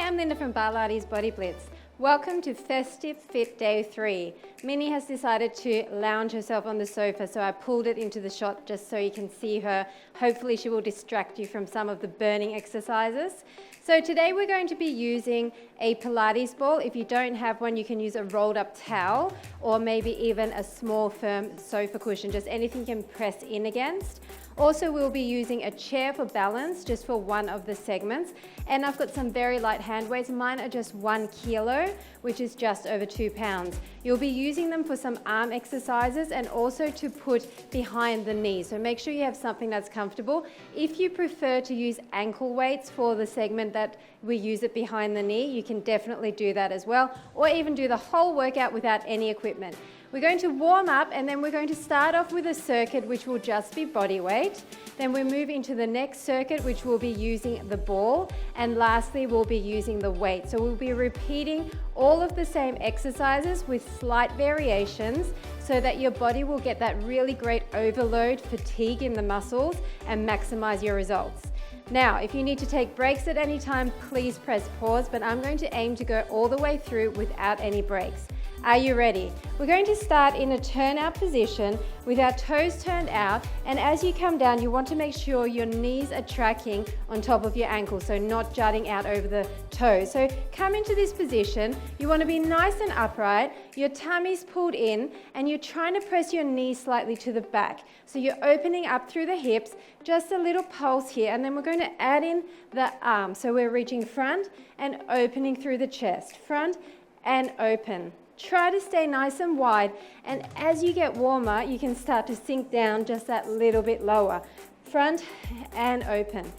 I'm Linda from Barlates Body Blitz. Welcome to Festive Fit Day 3. Minnie has decided to lounge herself on the sofa, so I pulled it into the shot just so you can see her. Hopefully she will distract you from some of the burning exercises. So today we're going to be using a Pilates ball. If you don't have one, you can use a rolled up towel or maybe even a small firm sofa cushion, just anything you can press in against. Also, we'll be using a chair for balance just for one of the segments. And I've got some very light hand weights. Mine are just 1 kilo, which is just over 2 pounds. You'll be using them for some arm exercises and also to put behind the knee. So make sure you have something that's comfortable. If you prefer to use ankle weights for the segment that we use it behind the knee, you can definitely do that as well, or even do the whole workout without any equipment. We're going to warm up and then we're going to start off with a circuit which will just be body weight. Then we move into the next circuit which will be using the ball, and lastly we'll be using the weight. So we'll be repeating all of the same exercises with slight variations so that your body will get that really great overload, fatigue in the muscles and maximize your results. Now, if you need to take breaks at any time, please press pause, but I'm going to aim to go all the way through without any breaks. Are you ready? We're going to start in a turnout position with our toes turned out, and as you come down, you want to make sure your knees are tracking on top of your ankles, so not jutting out over the toes. So come into this position. You want to be nice and upright, your tummy's pulled in, and you're trying to press your knees slightly to the back. So you're opening up through the hips, just a little pulse here, and then we're going to add in the arms. So we're reaching front and opening through the chest, front and open. Try to stay nice and wide, and as you get warmer, you can start to sink down just that little bit lower. Front and open,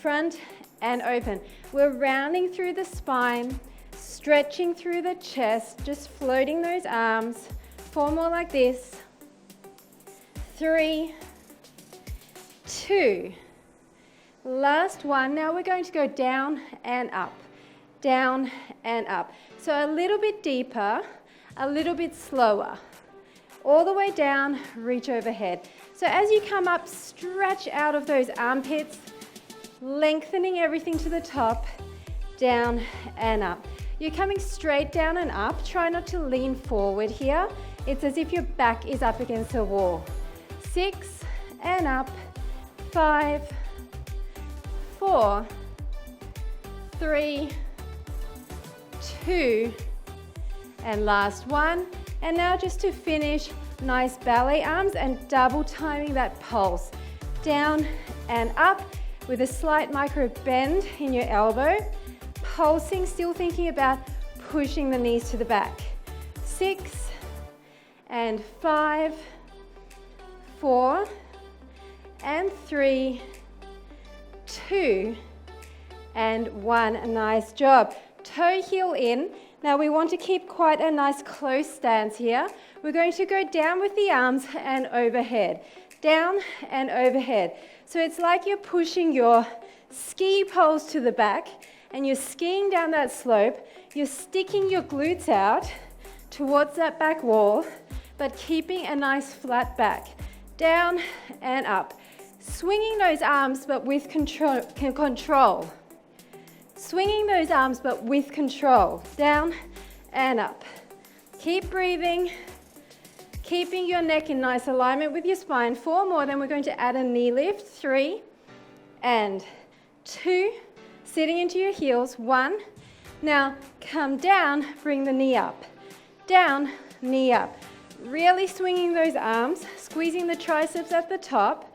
front and open. We're rounding through the spine, stretching through the chest, just floating those arms. 4 more like this. 3, 2. Last one. Now we're going to go down and up, down and up. So a little bit deeper, a little bit slower. All the way down, reach overhead. So as you come up, stretch out of those armpits, lengthening everything to the top, down and up. You're coming straight down and up. Try not to lean forward here. It's as if your back is up against a wall. 6 and up, 5, 4, 3, 2, and last one. And now just to finish, nice ballet arms and double timing that pulse. Down and up with a slight micro bend in your elbow. Pulsing, still thinking about pushing the knees to the back. 6 and 5, 4 and 3, 2 and 1. Nice job. Toe heel in. Now we want to keep quite a nice close stance here. We're going to go down with the arms and overhead. Down and overhead. So it's like you're pushing your ski poles to the back and you're skiing down that slope. You're sticking your glutes out towards that back wall, but keeping a nice flat back. Down and up. Swinging those arms but with control. Swinging those arms but with control. Down and up. Keep breathing. Keeping your neck in nice alignment with your spine. 4 more, then we're going to add a knee lift. 3 and 2. Sitting into your heels. 1. Now come down, bring the knee up. Down, knee up. Really swinging those arms, squeezing the triceps at the top.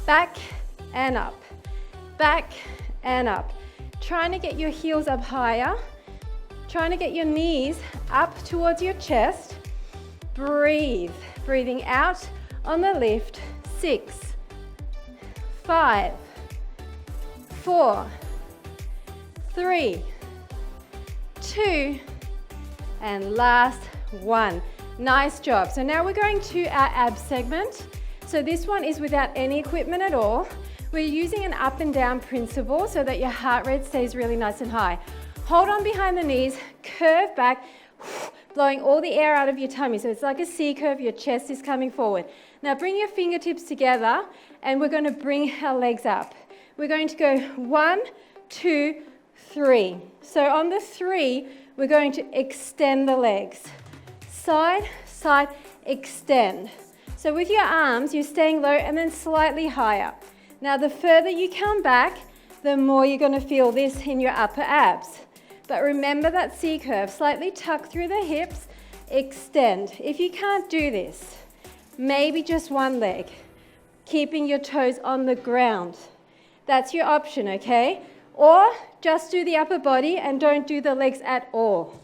Back and up. Back and up. Trying to get your heels up higher, trying to get your knees up towards your chest. Breathe, breathing out on the lift. 6, 5, 4, 3, 2, and last one. Nice job. So now we're going to our abs segment. So this one is without any equipment at all. We're using an up and down principle so that your heart rate stays really nice and high. Hold on behind the knees, curve back, blowing all the air out of your tummy. So it's like a C curve, your chest is coming forward. Now bring your fingertips together and we're going to bring our legs up. We're going to go 1, 2, 3. So on the 3, we're going to extend the legs. Side, side, extend. So with your arms, you're staying low and then slightly higher. Now the further you come back, the more you're going to feel this in your upper abs. But remember that C curve, slightly tuck through the hips, extend. If you can't do this, maybe just one leg, keeping your toes on the ground. That's your option, okay? Or just do the upper body and don't do the legs at all.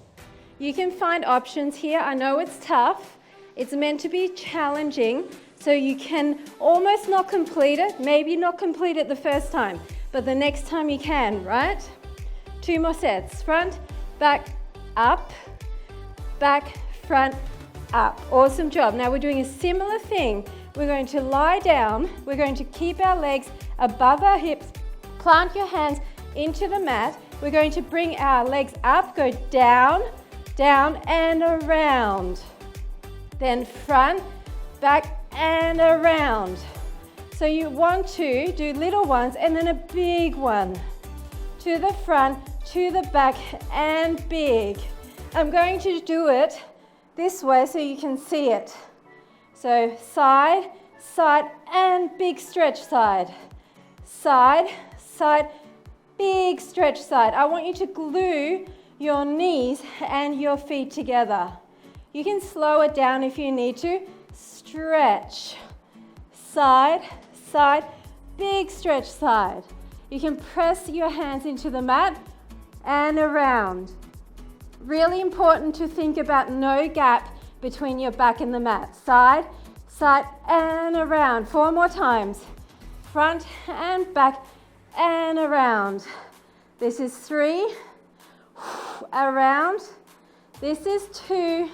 You can find options here. I know it's tough. It's meant to be challenging, so you can almost not complete it, maybe not complete it the first time, but the next time you can, right? 2 more sets. Front, back, up, back, front, up. Awesome job. Now we're doing a similar thing. We're going to lie down. We're going to keep our legs above our hips. Plant your hands into the mat. We're going to bring our legs up, go down, down and around. Then front, back and around. So you want to do little ones and then a big one. To the front, to the back and big. I'm going to do it this way so you can see it. So side, side and big stretch side. Side, side, big stretch side. I want you to glue your knees and your feet together. You can slow it down if you need to. Stretch. Side, side, big stretch side. You can press your hands into the mat and around. Really important to think about no gap between your back and the mat. Side, side and around. 4 more times. Front and back and around. This is 3. Around. This is 2.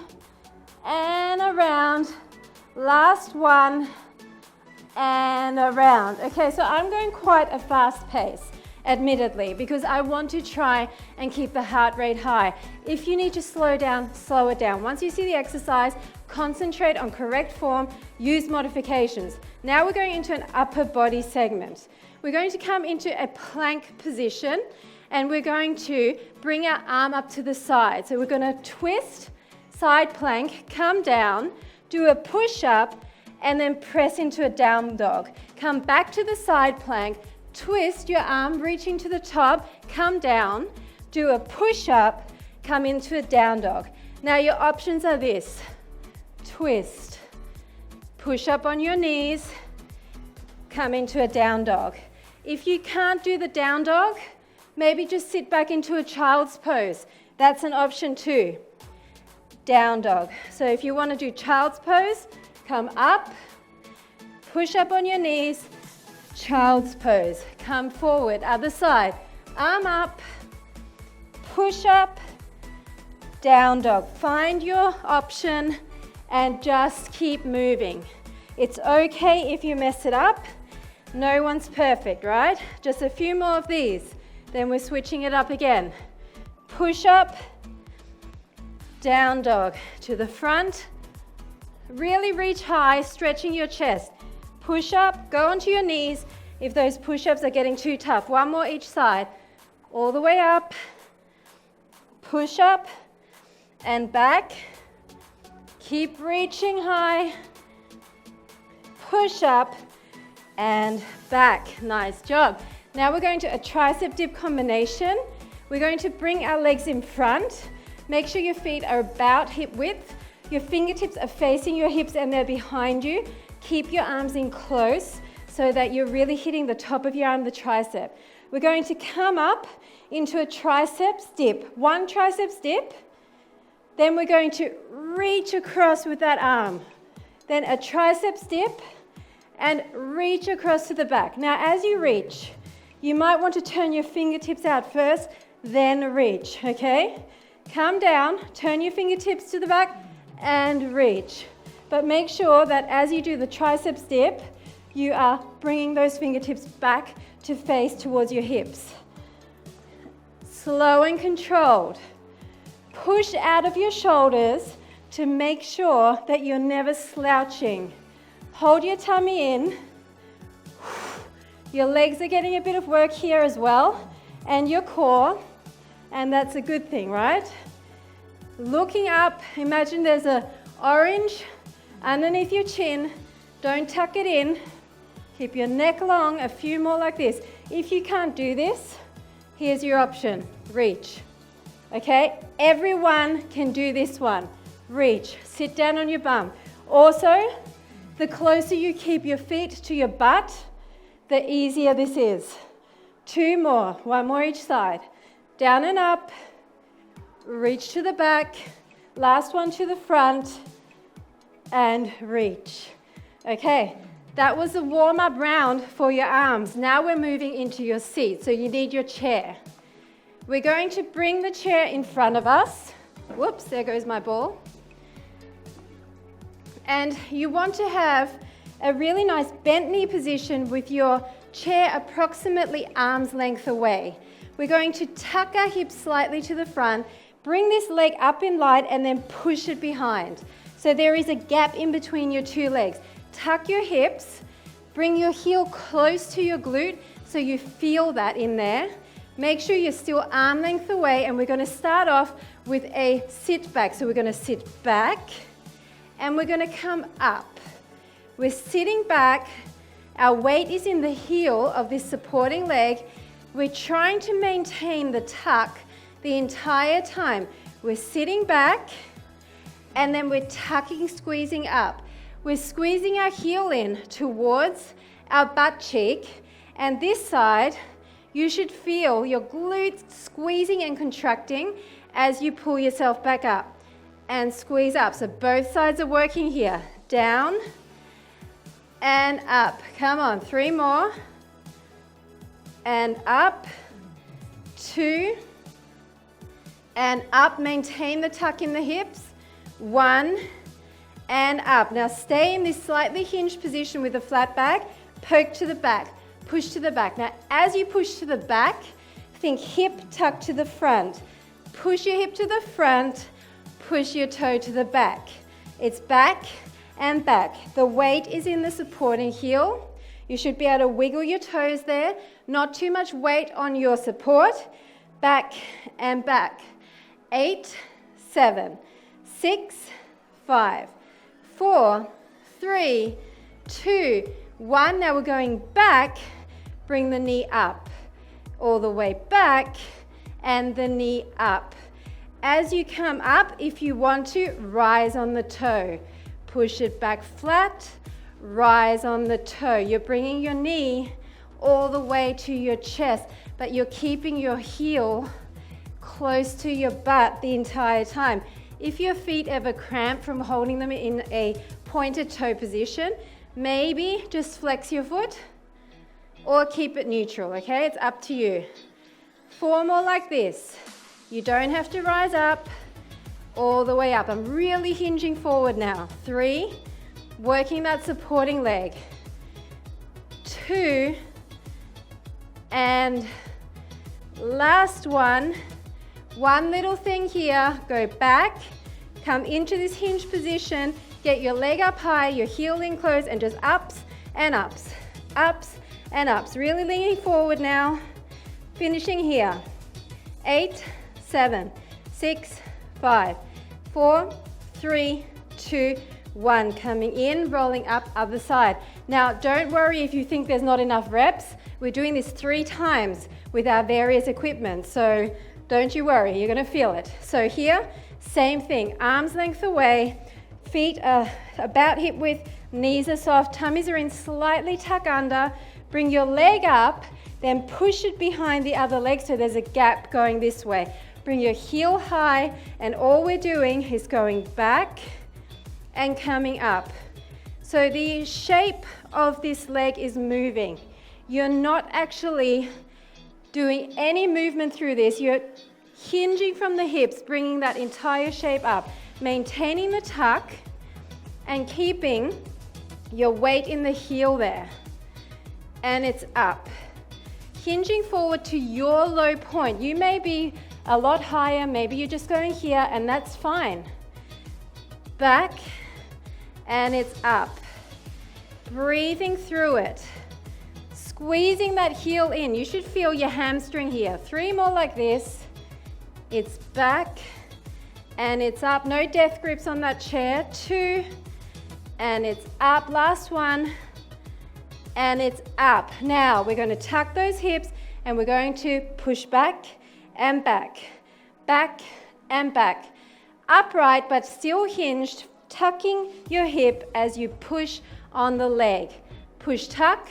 And around. Last one. And around. Okay, so I'm going quite a fast pace, admittedly, because I want to try and keep the heart rate high. If you need to slow down, slow it down. Once you see the exercise, concentrate on correct form, use modifications. Now we're going into an upper body segment. We're going to come into a plank position and we're going to bring our arm up to the side. So we're going to twist, side plank, come down, do a push-up, and then press into a down dog. Come back to the side plank, twist your arm, reaching to the top, come down, do a push-up, come into a down dog. Now your options are this: twist, push up on your knees, come into a down dog. If you can't do the down dog, maybe just sit back into a child's pose. That's an option too. Down dog. So if you want to do child's pose, come up, push up on your knees, child's pose. Come forward, other side. Arm up, push up, down dog. Find your option and just keep moving. It's okay if you mess it up. No one's perfect, right? Just a few more of these. Then we're switching it up again. Push up, down dog. To the front. Really reach high, stretching your chest. Push up, go onto your knees if those push-ups are getting too tough. 1 more each side. All the way up. Push up and back. Keep reaching high. Push up and back. Nice job. Now we're going to a Tricep Dip Combination. We're going to bring our legs in front. Make sure your feet are about hip width. Your fingertips are facing your hips and they're behind you. Keep your arms in close so that you're really hitting the top of your arm, the tricep. We're going to come up into a Triceps Dip. 1 Triceps Dip. Then we're going to reach across with that arm. Then a Triceps Dip and reach across to the back. Now as you reach, you might want to turn your fingertips out first, then reach, okay? Come down, turn your fingertips to the back and reach. But make sure that as you do the Triceps Dip, you are bringing those fingertips back to face towards your hips. Slow and controlled. Push out of your shoulders to make sure that you're never slouching. Hold your tummy in. Your legs are getting a bit of work here as well, and your core. and that's a good thing, right? Looking up, imagine there's an orange underneath your chin. Don't tuck it in. Keep your neck long, a few more like this. If you can't do this, here's your option, reach. Okay, everyone can do this one. Reach, sit down on your bum. Also, the closer you keep your feet to your butt, the easier this is. 2 more, 1 more each side. Down and up, reach to the back, last one to the front, and reach. Okay, that was a warm-up round for your arms. Now we're moving into your seat, so you need your chair. We're going to bring the chair in front of us. Whoops, there goes my ball. And you want to have a really nice bent knee position with your chair approximately arm's length away. We're going to tuck our hips slightly to the front, bring this leg up in line, and then push it behind. So there is a gap in between your 2 legs. Tuck your hips, bring your heel close to your glute so you feel that in there. Make sure you're still arm length away, and we're going to start off with a sit back. So we're going to sit back, and we're going to come up. We're sitting back. Our weight is in the heel of this supporting leg. We're trying to maintain the tuck the entire time. We're sitting back, and then we're tucking, squeezing up. We're squeezing our heel in towards our butt cheek, and this side, you should feel your glutes squeezing and contracting as you pull yourself back up and squeeze up. So both sides are working here. Down and up. Come on, 3 more. And up, 2, and up. Maintain the tuck in the hips. 1, and up. Now stay in this slightly hinged position with a flat back. Poke to the back, push to the back. Now as you push to the back, think hip tuck to the front. Push your hip to the front, push your toe to the back. It's back and back. The weight is in the supporting heel. You should be able to wiggle your toes there. Not too much weight on your support. Back and back. 8, 7, 6, 5, 4, 3, 2, 1. Now we're going back. Bring the knee up. All the way back and the knee up. As you come up, if you want to, rise on the toe. Push it back flat, rise on the toe. You're bringing your knee all the way to your chest, but you're keeping your heel close to your butt the entire time. If your feet ever cramp from holding them in a pointed toe position, maybe just flex your foot or keep it neutral, okay? It's up to you. 4 more like this. You don't have to rise up all the way up. I'm really hinging forward now. 3, working that supporting leg. 2, and last one. One little thing here, go back, come into this hinge position, get your leg up high, your heel in close, and just ups and ups, ups and ups. Really leaning forward now. Finishing here. 8, 7, 6, 5, 4, 3, 2, 1. Coming in, rolling up, other side. Now, don't worry if you think there's not enough reps. We're doing this 3 times with our various equipment, so don't you worry, you're gonna feel it. So here, same thing, arms length away, feet are about hip width, knees are soft, tummies are in, slightly tuck under, bring your leg up, then push it behind the other leg so there's a gap going this way. Bring your heel high, and all we're doing is going back and coming up. So the shape of this leg is moving. You're not actually doing any movement through this. You're hinging from the hips, bringing that entire shape up, maintaining the tuck and keeping your weight in the heel there. And it's up. Hinging forward to your low point. You may be a lot higher, maybe you're just going here, and that's fine. Back, and it's up. Breathing through it. Squeezing that heel in. You should feel your hamstring here. 3 more like this. it's back, and it's up. No death grips on that chair. 2, and it's up. Last one, and it's up. Now we're going to tuck those hips, and we're going to push back and back, back and back. Upright but still hinged, tucking your hip as you push on the leg. Push, tuck,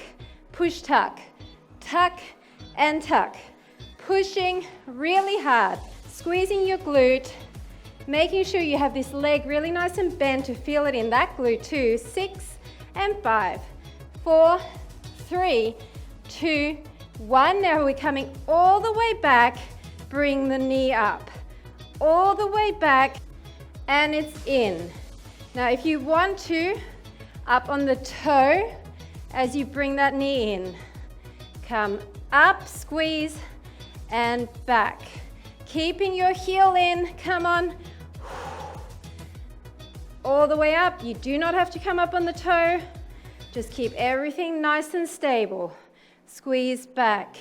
tuck and tuck. Pushing really hard, squeezing your glute, making sure you have this leg really nice and bent to feel it in that glute too. 6 and 5, 4, 3, 2, 1. Now we're coming all the way back. Bring the knee up, all the way back, and it's in. Now if you want to, up on the toe as you bring that knee in. Come up, squeeze, and back. Keeping your heel in, come on. All the way up. You do not have to come up on the toe. Just keep everything nice and stable. Squeeze back.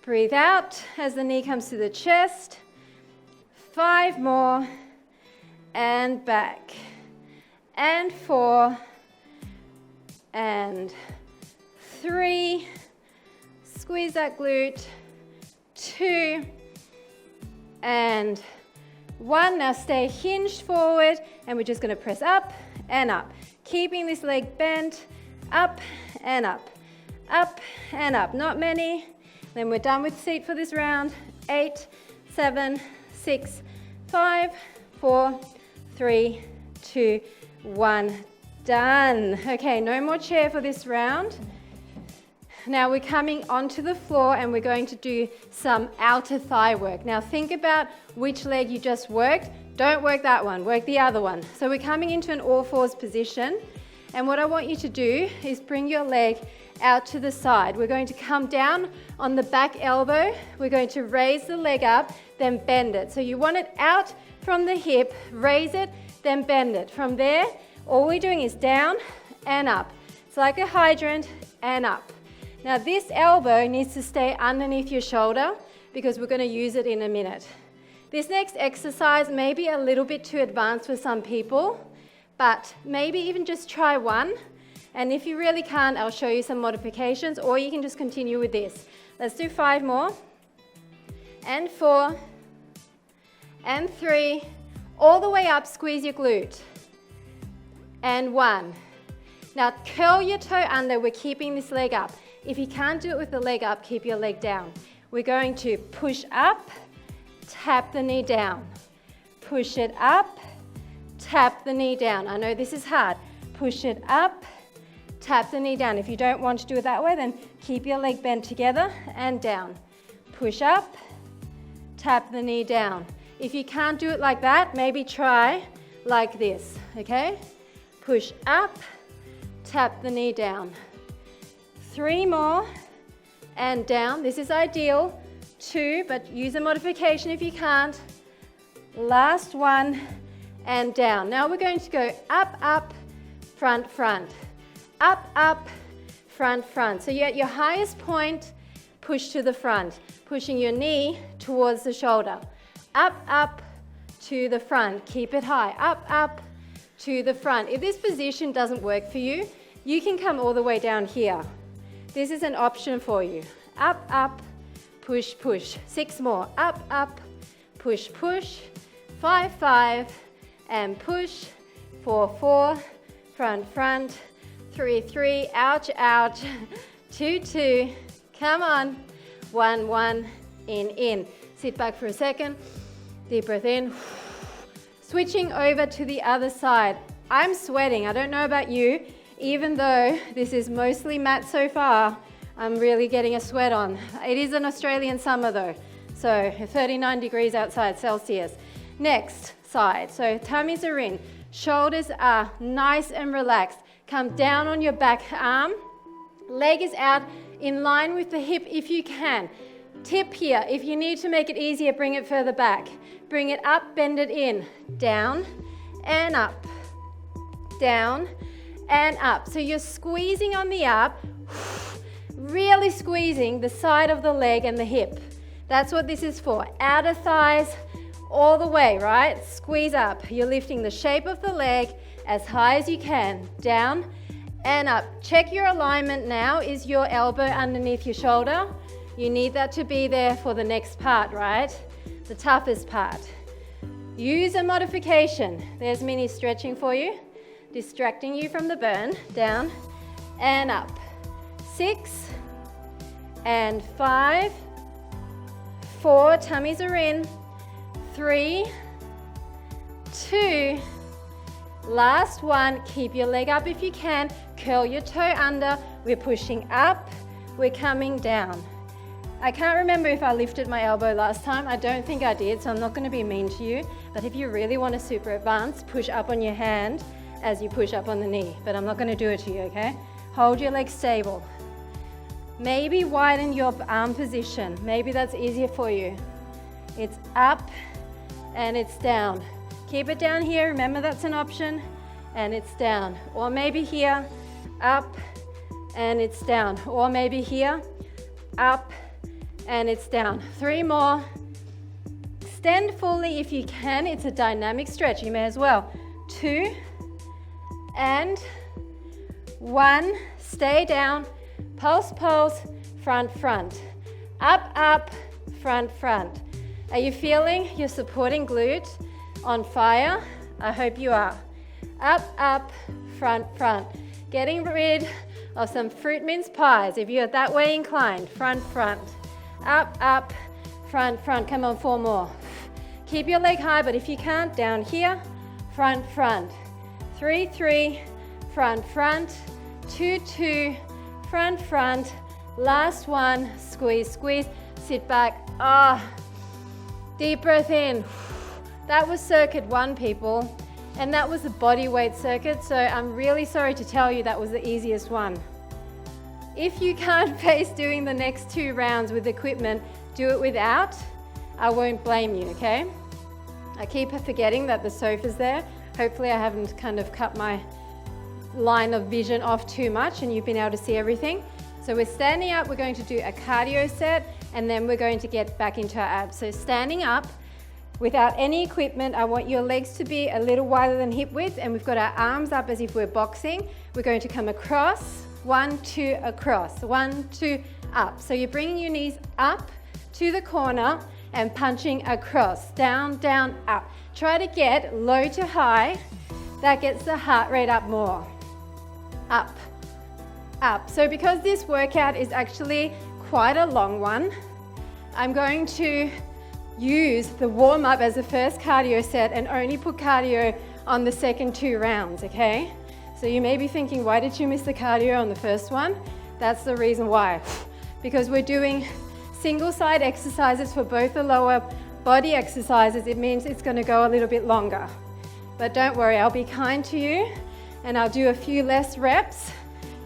Breathe out as the knee comes to the chest. 5 more. And back. And 4. And 3. Squeeze that glute. 2. And 1. Now stay hinged forward, and we're just going to press up and up. Keeping this leg bent, up and up. Up and up. Not many. Then we're done with seat for this round. 8, 7, 6, 5, 4, 3, 2, 1. Done. Okay, no more chair for this round. Now we're coming onto the floor, and we're going to do some outer thigh work. Now think about which leg you just worked. Don't work that one, work the other one. So we're coming into an all fours position, and what I want you to do is bring your leg out to the side. We're going to come down on the back elbow. We're going to raise the leg up, then bend it. So you want it out from the hip, raise it, then bend it. From there, all we're doing is down and up. It's like a hydrant and up. Now this elbow needs to stay underneath your shoulder because we're going to use it in a minute. This next exercise may be a little bit too advanced for some people, but maybe even just try one. And if you really can't, I'll show you some modifications, or you can just continue with this. Let's do 5 more. And 4. And 3. All the way up, squeeze your glute. And 1. Now curl your toe under. We're keeping this leg up. If you can't do it with the leg up, keep your leg down. We're going to push up, tap the knee down. Push it up, tap the knee down. I know this is hard. Push it up, tap the knee down. If you don't want to do it that way, then keep your leg bent together and down. Push up, tap the knee down. If you can't do it like that, maybe try like this, okay? Push up, tap the knee down. 3 more, and down. This is ideal. 2, but use a modification if you can't. Last one, and down. Now we're going to go up, up, front, front. Up, up, front, front. So you're at your highest point, push to the front, pushing your knee towards the shoulder. Up, up, to the front. Keep it high. Up, up, to the front. If this position doesn't work for you, you can come all the way down here. This is an option for you. Up, up, push, push. 6 more. Up, up, push, push. 5, 5, and push. 4, 4, front, front. 3, 3, ouch, ouch. 2, 2, come on. 1, 1, in. Sit back for a second. Deep breath in. Switching over to the other side. I'm sweating. I don't know about you. Even though this is mostly mat so far, I'm really getting a sweat on. It is an Australian summer though, so 39 degrees outside Celsius. Next side, so tummies are in, shoulders are nice and relaxed. Come down on your back arm, leg is out in line with the hip if you can. Tip here, if you need to make it easier, bring it further back. Bring it up, bend it in, down and up, down and up. So you're squeezing on the up, really squeezing the side of the leg and the hip. That's what this is for. Outer thighs all the way, right? Squeeze up. You're lifting the shape of the leg as high as you can. Down and up. Check your alignment now. Is your elbow underneath your shoulder? You need that to be there for the next part, right? The toughest part. Use a modification. There's mini stretching for you, distracting you from the burn. Down and up. 6 and 5, 4, tummies are in, 3, 2, last one. Keep your leg up if you can, curl your toe under. We're pushing up, we're coming down. I can't remember if I lifted my elbow last time. I don't think I did, so I'm not going to be mean to you. But if you really want to super advance, push up on your hand as you push up on the knee. But I'm not going to do it to you, okay? Hold your leg stable. Maybe widen your arm position. Maybe that's easier for you. It's up and it's down. Keep it down here. Remember that's an option. And it's down. Or maybe here, up and it's down. Or maybe here, up and it's down. 3 more. Extend fully if you can. It's a dynamic stretch. You may as well. 2 and 1. Stay down. Pulse, pulse, front, front. Up, up, front, front. Are you feeling your supporting glute on fire? I hope you are. Up, up, front, front. Getting rid of some fruit mince pies if you're that way inclined. Front, front. Up, up, front, front. Come on, 4 more. Keep your leg high, but if you can't, down here. Front, front. 3, 3, front, front. 2, 2, front, front. Last one. Squeeze, squeeze. Sit back. Deep breath in. That was circuit 1, people. And that was the body weight circuit, so I'm really sorry to tell you that was the easiest one. If you can't face doing the next 2 rounds with equipment, do it without. I won't blame you, okay? I keep forgetting that the sofa's there. Hopefully I haven't kind of cut my line of vision off too much and you've been able to see everything. So we're standing up, we're going to do a cardio set, and then we're going to get back into our abs. So standing up, without any equipment, I want your legs to be a little wider than hip width, and we've got our arms up as if we're boxing. We're going to come across, 1, 2, across, 1, 2, up. So you're bringing your knees up to the corner and punching across, down, down, up. Try to get low to high. That gets the heart rate up more. Up, up. So because this workout is actually quite a long one, I'm going to use the warm-up as the first cardio set and only put cardio on the second 2 rounds, okay? So you may be thinking, why did you miss the cardio on the first one? That's the reason why. Because we're doing single side exercises for both the lower body exercises. It means it's going to go a little bit longer. But don't worry, I'll be kind to you and I'll do a few less reps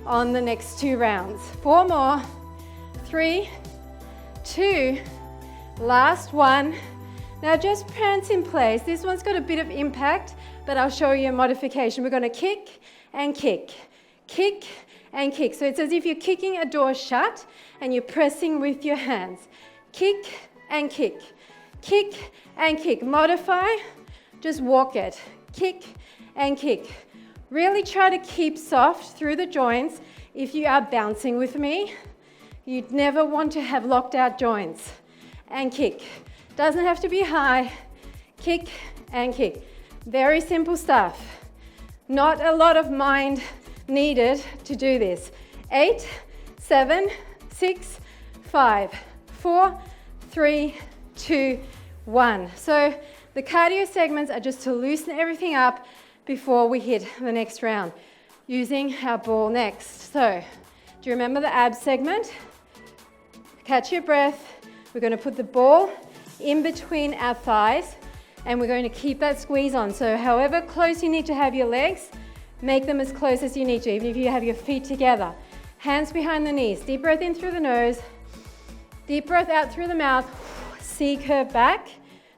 on the next 2 rounds. 4 more. 3, 2, last one. Now just prance in place. This one's got a bit of impact, but I'll show you a modification. We're going to kick and kick, kick and kick. So it's as if you're kicking a door shut and you're pressing with your hands. Kick and kick, kick and kick. Modify, just walk it. Kick and kick. Really try to keep soft through the joints. If you are bouncing with me, you'd never want to have locked out joints. And kick. Doesn't have to be high. Kick and kick. Very simple stuff. Not a lot of mind needed to do this. 8, 7, 6, 5, 4, 3, 2, 1. So the cardio segments are just to loosen everything up before we hit the next round. Using our ball next. So, do you remember the abs segment? Catch your breath. We're going to put the ball in between our thighs and we're going to keep that squeeze on. So however close you need to have your legs, make them as close as you need to, even if you have your feet together. Hands behind the knees. Deep breath in through the nose. Deep breath out through the mouth. C curve back.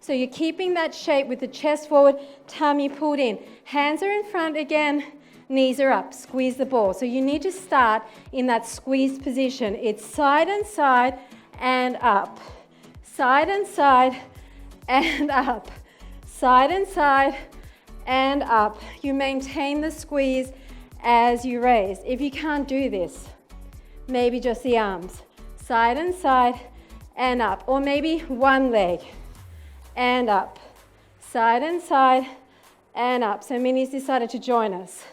So you're keeping that shape with the chest forward, tummy pulled in. Hands are in front again, knees are up. Squeeze the ball. So you need to start in that squeezed position. It's side and side and up. side and side, and up. Side and side, and up. You maintain the squeeze as you raise. If you can't do this, maybe just the arms. Side and side, and up. Or maybe one leg, and up. Side and side, and up. So Minnie's decided to join us.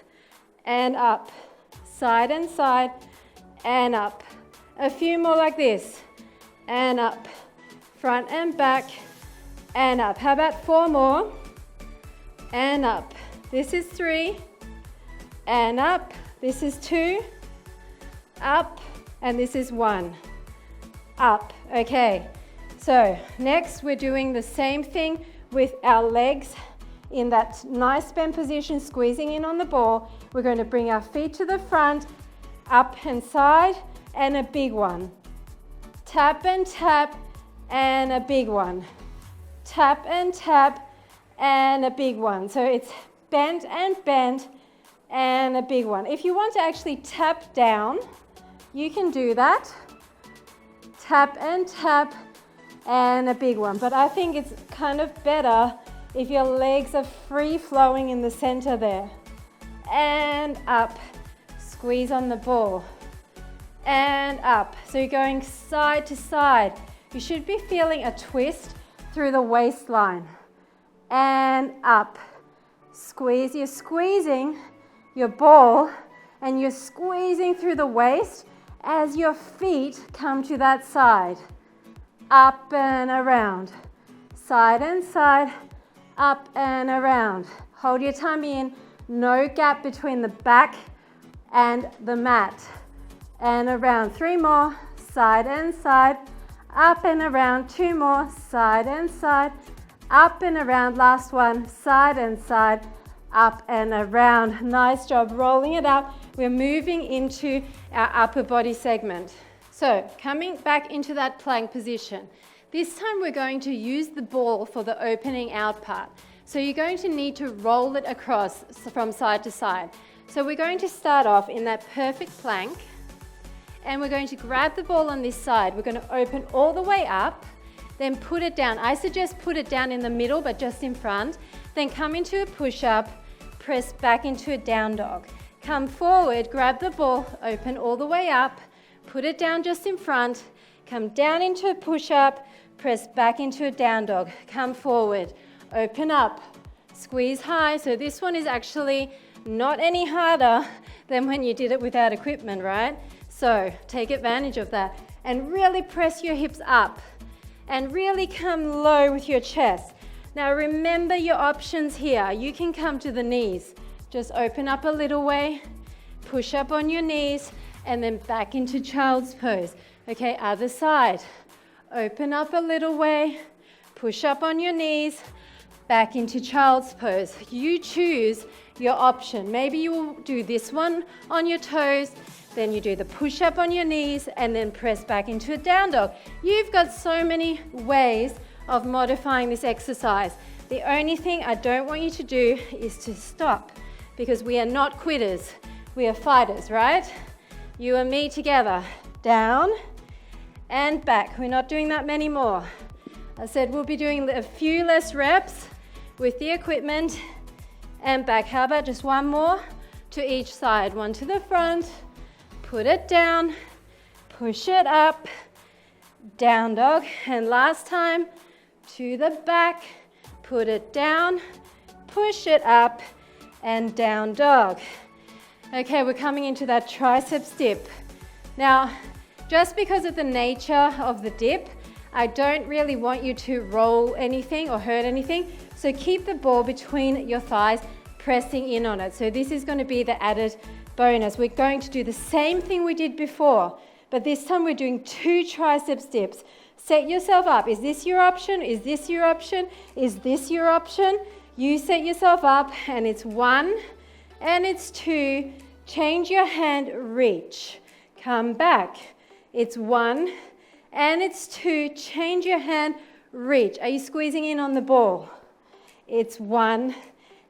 And up. Side and side, and up. A few more like this. And up. Front and back, and up. How about 4 more? And up. This is 3. And up. This is 2. Up. And this is 1. Up. Okay. So next we're doing the same thing with our legs in that nice bend position, squeezing in on the ball. We're going to bring our feet to the front, up and side, and a big one. Tap and tap, and a big one. Tap and tap, and a big one. So it's bend and bend, and a big one. If you want to actually tap down, you can do that. Tap and tap, and a big one. But I think it's kind of better if your legs are free flowing in the center there. And up, squeeze on the ball. And up. So you're going side to side. You should be feeling a twist through the waistline. And up. Squeeze. You're squeezing your ball and you're squeezing through the waist as your feet come to that side. Up and around. Side and side. Up and around. Hold your tummy in. No gap between the back and the mat. And around. 3 more. Side and side. Up and around. 2 more. Side and side. Up and around. Last one. Side and side. Up and around. Nice job rolling it up. We're moving into our upper body segment. So coming back into that plank position. This time we're going to use the ball for the opening out part. So you're going to need to roll it across from side to side. So we're going to start off in that perfect plank. And we're going to grab the ball on this side. We're going to open all the way up, then put it down. I suggest put it down in the middle, but just in front. Then come into a push-up, press back into a down dog. Come forward, grab the ball, open all the way up, put it down just in front, come down into a push-up, press back into a down dog. Come forward, open up, squeeze high. So this one is actually not any harder than when you did it without equipment, right? So take advantage of that and really press your hips up and really come low with your chest. Now remember your options here. You can come to the knees. Just open up a little way, push up on your knees, and then back into child's pose. Okay, other side. Open up a little way, push up on your knees, back into child's pose. You choose your option. Maybe you will do this one on your toes, then you do the push up on your knees, and then press back into a down dog. You've got so many ways of modifying this exercise. The only thing I don't want you to do is to stop, because we are not quitters. We are fighters, right? You and me together. Down and back. We're not doing that many more. I said we'll be doing a few less reps with the equipment and back. How about just one more to each side? One to the front, put it down, push it up, down dog. And last time, to the back, put it down, push it up, and down dog. Okay, we're coming into that triceps dip. Now, just because of the nature of the dip, I don't really want you to roll anything or hurt anything. So keep the ball between your thighs, pressing in on it. So this is going to be the added bonus. We're going to do the same thing we did before, but this time we're doing 2 triceps dips. Set yourself up. Is this your option? Is this your option? Is this your option? You set yourself up, and it's 1 and it's 2. Change your hand, reach. Come back. It's 1 and it's 2. Change your hand, reach. Are you squeezing in on the ball? It's 1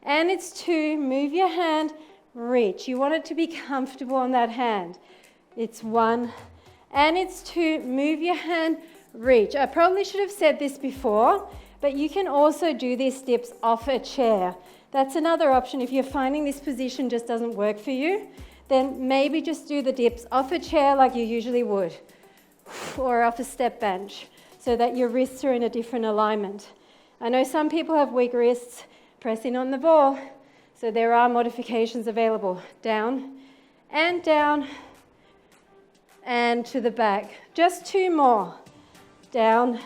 and it's 2. Move your hand, reach. You want it to be comfortable on that hand. It's 1 and it's 2. Move your hand, reach. I probably should have said this before, but you can also do these dips off a chair. That's another option. If you're finding this position just doesn't work for you, then maybe just do the dips off a chair like you usually would, or off a step bench, so that your wrists are in a different alignment. I know some people have weak wrists, pressing on the ball, so there are modifications available. Down, and to the back. Just 2 more. Down,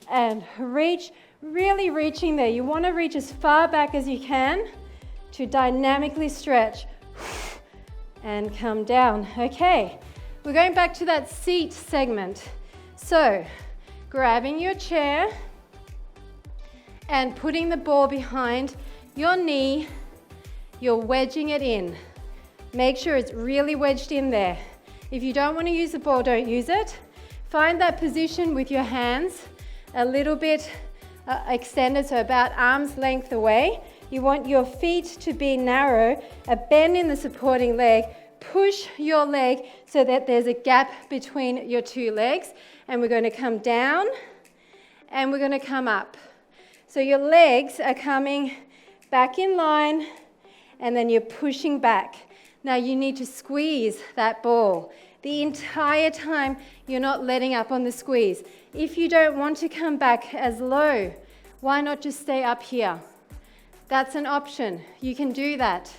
and reach, really reaching there. You want to reach as far back as you can to dynamically stretch. And come down. Okay, we're going back to that seat segment. So, grabbing your chair and putting the ball behind your knee, you're wedging it in. Make sure it's really wedged in there. If you don't want to use the ball, don't use it. Find that position with your hands a little bit extended, so about arm's length away. You want your feet to be narrow, a bend in the supporting leg. Push your leg so that there's a gap between your 2 legs. And we're going to come down and we're going to come up. So your legs are coming back in line and then you're pushing back. Now you need to squeeze that ball. The entire time you're not letting up on the squeeze. If you don't want to come back as low, why not just stay up here? That's an option. You can do that.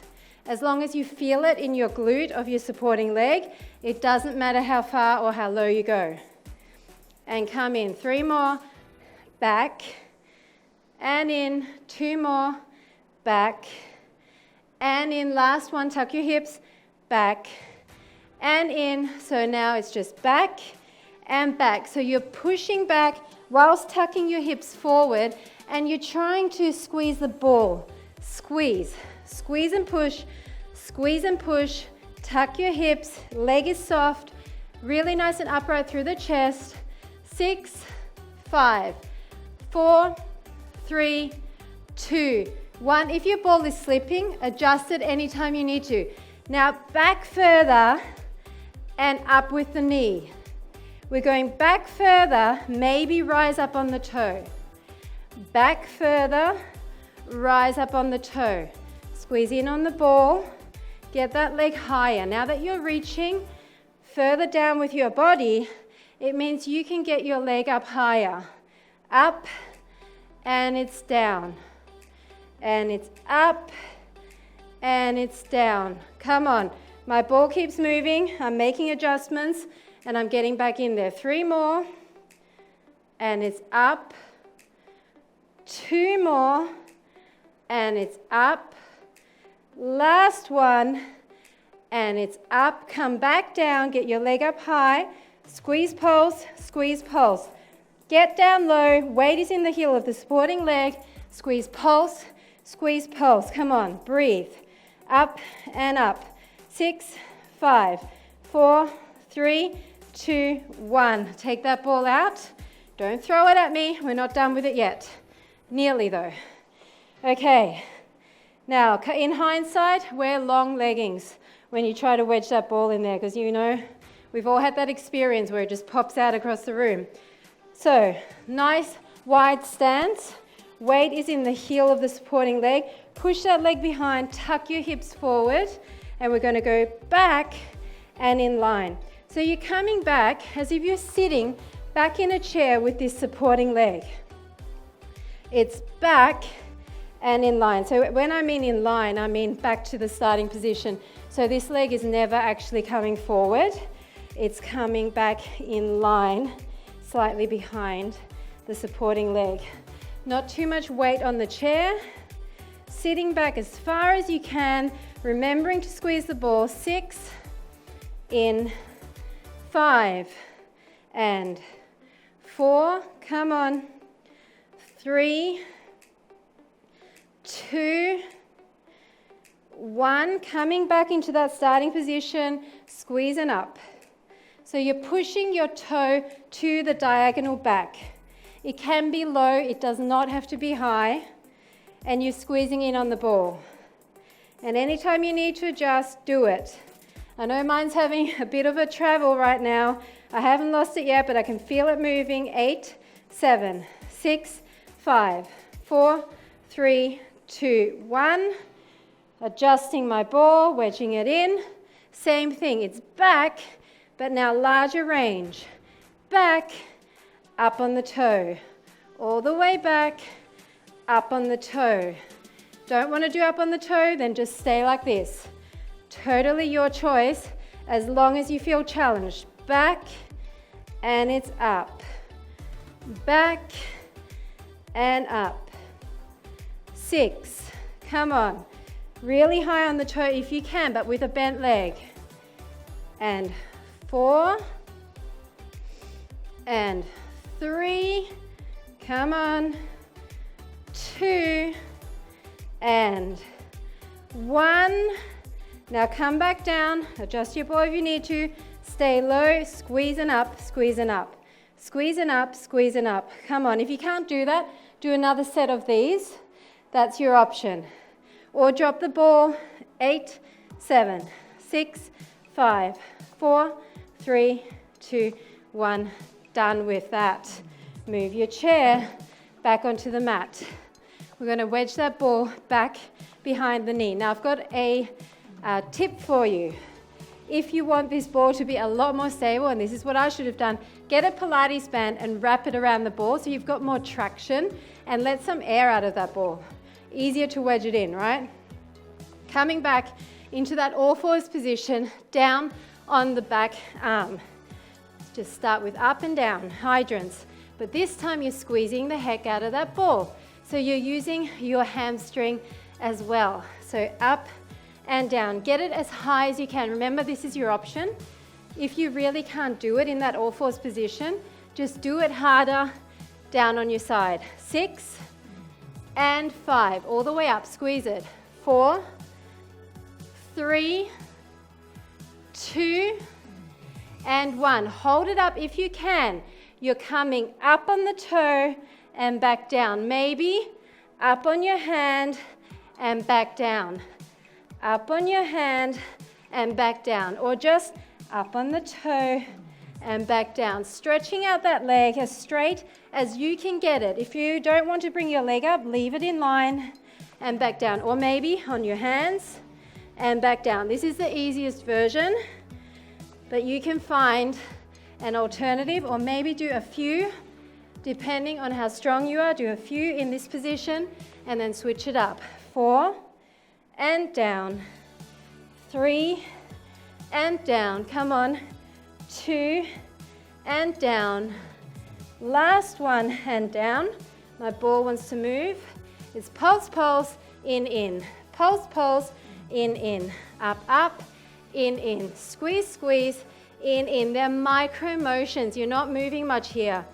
As long as you feel it in your glute of your supporting leg, it doesn't matter how far or how low you go. And come in. 3 more. Back. And in. 2 more. Back. And in. Last one. Tuck your hips. Back. And in. So now it's just back and back. So you're pushing back whilst tucking your hips forward, and you're trying to squeeze the ball. Squeeze. Squeeze and push. Squeeze and push. Tuck your hips. Leg is soft. Really nice and upright through the chest. 6, 5, 4, 3, 2, 1. If your ball is slipping, adjust it anytime you need to. Now back further and up with the knee. We're going back further, maybe rise up on the toe. Back further, rise up on the toe. Squeeze in on the ball, get that leg higher. Now that you're reaching further down with your body, it means you can get your leg up higher. Up, and it's down. And it's up, and it's down. Come on. My ball keeps moving. I'm making adjustments, and I'm getting back in there. 3 more, and it's up. 2 more, and it's up. Last one, and it's up. Come back down, get your leg up high. Squeeze, pulse, squeeze, pulse. Get down low, weight is in the heel of the supporting leg. Squeeze, pulse, squeeze, pulse. Come on, breathe. Up and up. 6, 5, 4, 3, 2, 1. Take that ball out. Don't throw it at me. We're not done with it yet. Nearly though. Okay. Now, in hindsight, wear long leggings when you try to wedge that ball in there, because you know, we've all had that experience where it just pops out across the room. So, nice wide stance. Weight is in the heel of the supporting leg. Push that leg behind, tuck your hips forward, and we're going to go back and in line. So you're coming back as if you're sitting back in a chair with this supporting leg. It's back and in line. So when I mean in line, I mean back to the starting position. So this leg is never actually coming forward. It's coming back in line, slightly behind the supporting leg. Not too much weight on the chair. Sitting back as far as you can, remembering to squeeze the ball. 6, in, 5, and 4, come on, 3, 2, 1, coming back into that starting position, squeezing up. So you're pushing your toe to the diagonal back. It can be low, it does not have to be high, and you're squeezing in on the ball. And anytime you need to adjust, do it. I know mine's having a bit of a travel right now. I haven't lost it yet, but I can feel it moving. 8, 7, 6, 5, 4, 3, 2, 1. Adjusting my ball, wedging it in. Same thing, it's back, but now larger range. Back, up on the toe. All the way back, up on the toe. Don't want to do up on the toe, then just stay like this. Totally your choice, as long as you feel challenged. Back, and it's up. Back, and up. 6, come on. Really high on the toe if you can, but with a bent leg. And 4, and 3, come on, 2, and 1. Now come back down, adjust your ball if you need to, stay low, squeezing up, squeezing up, squeezing up, squeezing up. Come on, if you can't do that, do another set of these. That's your option. Or drop the ball. 8, 7, 6, 5, 4, 3, 2, 1. Done with that. Move your chair back onto the mat. We're going to wedge that ball back behind the knee. Now I've got a tip for you. If you want this ball to be a lot more stable, and this is what I should have done, get a Pilates band and wrap it around the ball so you've got more traction and let some air out of that ball. Easier to wedge it in, right? Coming back into that all fours position, down on the back arm. Just start with up and down, hydrants. But this time you're squeezing the heck out of that ball. So you're using your hamstring as well. So up and down. Get it as high as you can. Remember, this is your option. If you really can't do it in that all fours position, just do it harder down on your side. 6 and 5. All the way up. Squeeze it. 4, 3, 2, and 1. Hold it up if you can. You're coming up on the toe and back down. Maybe up on your hand and back down. Up on your hand and back down. Or just up on the toe and back down. Stretching out that leg as straight as you can get it. If you don't want to bring your leg up, leave it in line and back down. Or maybe on your hands and back down. This is the easiest version, but you can find an alternative or maybe do a few, depending on how strong you are. Do a few in this position and then switch it up. 4 and down. 3 and down. Come on. 2 and down. Last one and down. My ball wants to move. It's pulse, pulse, in, in. Pulse, pulse, in, up, up, in, squeeze, squeeze, in. They're micro motions. You're not moving much here.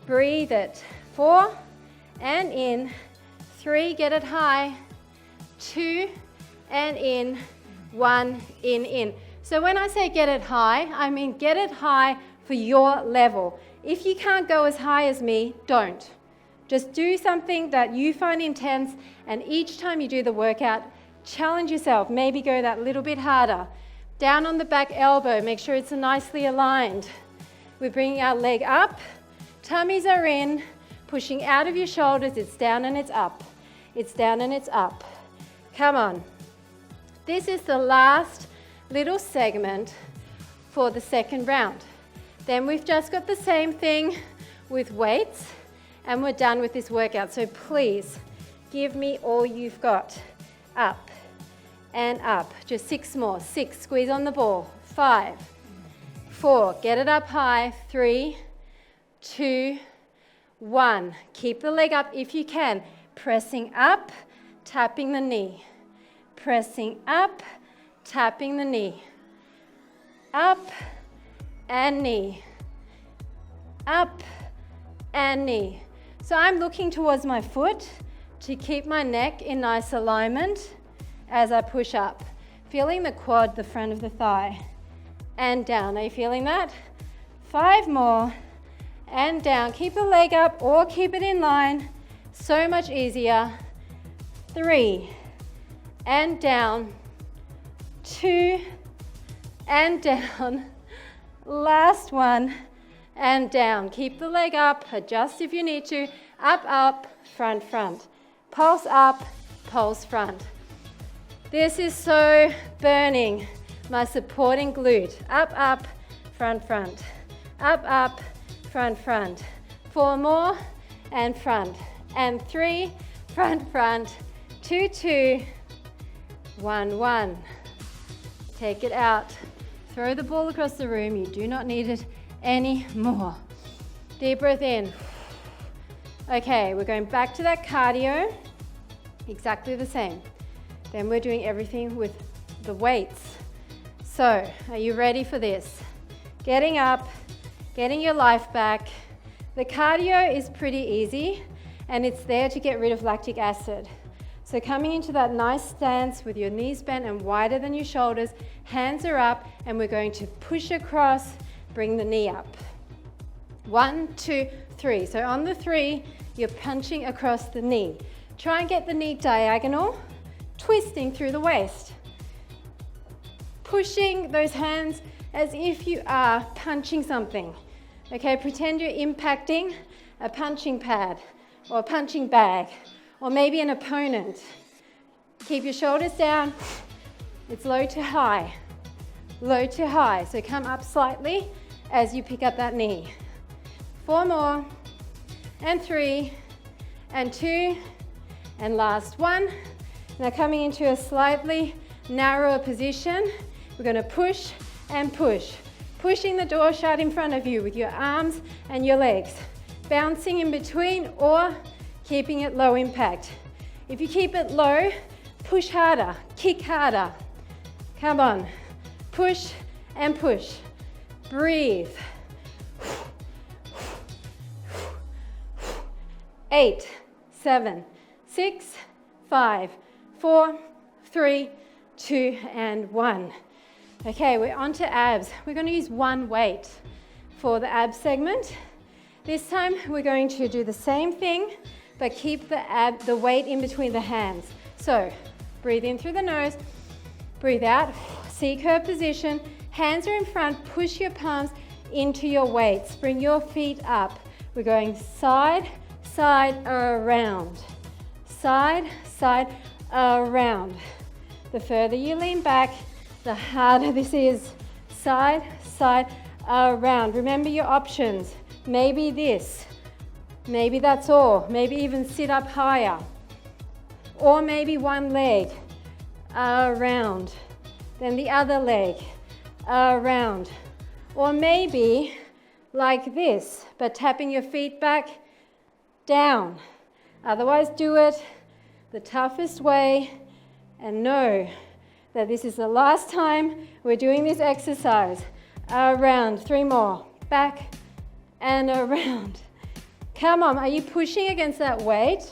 Breathe it. 4 and in. 3, get it high. 2 and in. 1, in. So when I say get it high, I mean get it high for your level. If you can't go as high as me, don't. Just do something that you find intense, and each time you do the workout, challenge yourself. Maybe go that little bit harder. Down on the back elbow, make sure it's nicely aligned. We're bringing our leg up, tummies are in, pushing out of your shoulders. It's down and it's up. It's down and it's up. Come on. This is the last little segment for the second round. Then we've just got the same thing with weights, and we're done with this workout. So please give me all you've got. Up and up. Just 6 more. 6, squeeze on the ball. 5, 4, get it up high. 3, 2, 1. Keep the leg up if you can. Pressing up, tapping the knee. Pressing up, tapping the knee. Up and knee. Up and knee. So I'm looking towards my foot to keep my neck in nice alignment as I push up. Feeling the quad, the front of the thigh. And down. Are you feeling that? 5 more. And down. Keep the leg up or keep it in line. So much easier. 3. And down. 2, and down. Last one, and down. Keep the leg up, adjust if you need to. Up, up, front, front. Pulse up, pulse front. This is so burning my supporting glute. Up, up, front, front. Up, up, front, front. 4 more, and front. And 3, front, front. 2, 2, 1, 1. Take it out. Throw the ball across the room. You do not need it anymore. Deep breath in. Okay, we're going back to that cardio. Exactly the same. Then we're doing everything with the weights. So, are you ready for this? Getting up, getting your life back. The cardio is pretty easy, and it's there to get rid of lactic acid. So coming into that nice stance with your knees bent and wider than your shoulders, hands are up, and we're going to push across, bring the knee up. 1, 2, 3. So on the 3, you're punching across the knee. Try and get the knee diagonal, twisting through the waist. Pushing those hands as if you are punching something. Okay, pretend you're impacting a punching pad or a punching bag, or maybe an opponent. Keep your shoulders down. It's low to high. Low to high. So come up slightly as you pick up that knee. 4 more, and 3, and 2, and last 1. Now coming into a slightly narrower position, we're going to push and push. Pushing the door shut in front of you with your arms and your legs. Bouncing in between or keeping it low impact. If you keep it low, push harder, kick harder. Come on, push and push. Breathe. 8, 7, 6, 5, 4, 3, 2, and 1. Okay, we're on to abs. We're going to use one weight for the ab segment. This time we're going to do the same thing, but keep the weight in between the hands. So breathe in through the nose, breathe out, C-curve position, hands are in front, push your palms into your weights, bring your feet up. We're going side, side, around, side, side, around. The further you lean back, the harder this is. Side, side, around. Remember your options. Maybe this, maybe that's all, maybe even sit up higher, or maybe one leg around, then the other leg around, or maybe like this, but tapping your feet back down. Otherwise, do it the toughest way and know that this is the last time we're doing this exercise. Around, 3 more, back and around. Come on, are you pushing against that weight?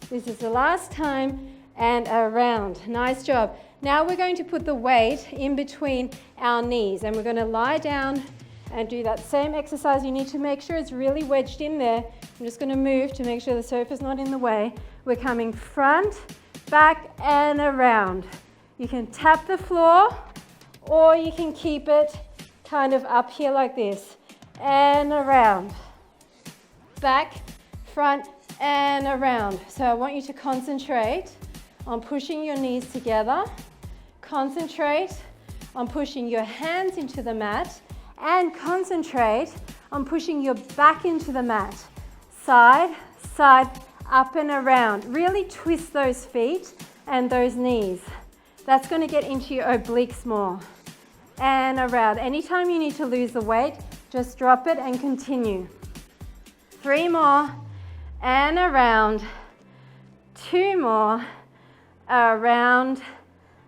This is the last time, and around. Nice job. Now we're going to put the weight in between our knees, and we're going to lie down and do that same exercise. You need to make sure it's really wedged in there. I'm just going to move to make sure the sofa's not in the way. We're coming front, back, and around. You can tap the floor, or you can keep it kind of up here like this. And around. Back, front, and around. So I want you to concentrate on pushing your knees together. Concentrate on pushing your hands into the mat, and concentrate on pushing your back into the mat. Side, side, up and around. Really twist those feet and those knees. That's going to get into your obliques more. And around. Anytime you need to lose the weight, just drop it and continue. 3 more, and around. 2 more, around.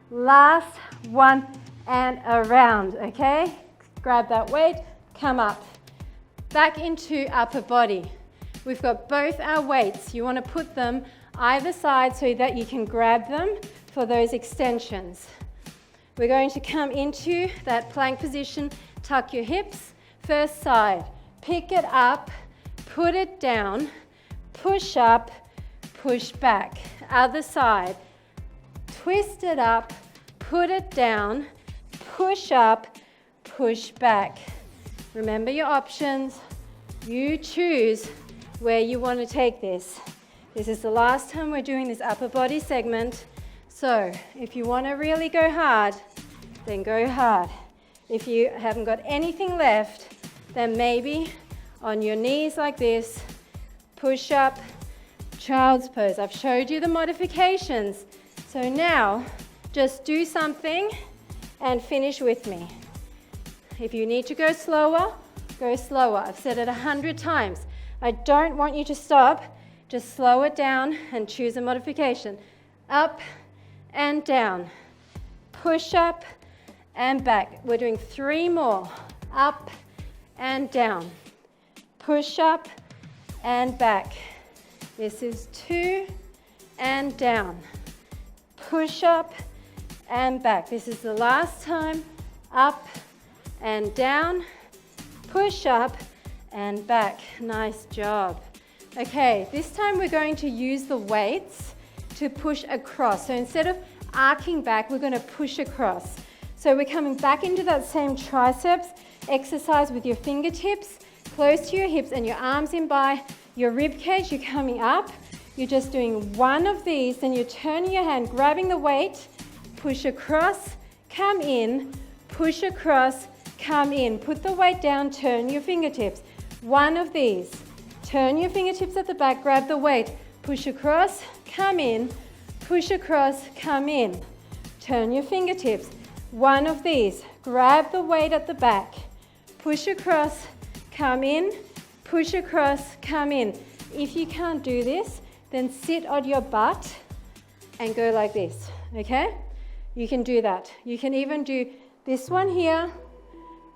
Last 1, and around, okay? Grab that weight, come up. Back into upper body. We've got both our weights. You want to put them either side so that you can grab them for those extensions. We're going to come into that plank position, tuck your hips. First side, pick it up, put it down, push up, push back. Other side, twist it up, put it down, push up, push back. Remember your options. You choose where you want to take this. This is the last time we're doing this upper body segment. So if you want to really go hard, then go hard. If you haven't got anything left, then maybe on your knees like this, push up, child's pose. I've showed you the modifications. So now, just do something and finish with me. If you need to go slower, go slower. I've said it 100 times. I don't want you to stop. Just slow it down and choose a modification. Up and down. Push up and back. We're doing 3 more. Up and down. Push up and back. This is 2 and down. Push up and back. This is the last time. Up and down. Push up and back. Nice job. Okay, this time we're going to use the weights to push across. So instead of arcing back, we're going to push across. So we're coming back into that same triceps exercise with your fingertips close to your hips and your arms in by your rib cage. You're coming up. You're just doing one of these. Then you're turning your hand, grabbing the weight, push across, come in, push across, come in. Put the weight down, turn your fingertips. One of these. Turn your fingertips at the back, grab the weight, push across, come in, push across, come in. Turn your fingertips. One of these. Grab the weight at the back, push across, come in, push across, come in. If you can't do this, then sit on your butt and go like this, okay? You can do that. You can even do this one here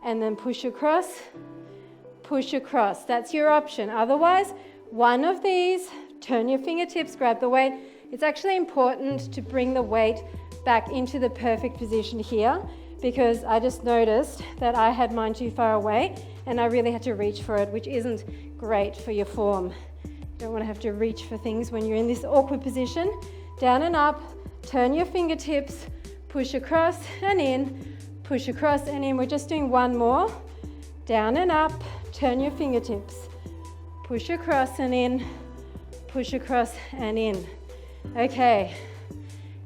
and then push across, push across. That's your option. Otherwise, one of these, turn your fingertips, grab the weight. It's actually important to bring the weight back into the perfect position here because I just noticed that I had mine too far away and I really had to reach for it, which isn't great for your form. You don't want to have to reach for things when you're in this awkward position. Down and up, turn your fingertips, push across and in, push across and in. We're just doing one more. Down and up, turn your fingertips, push across and in, push across and in. Okay,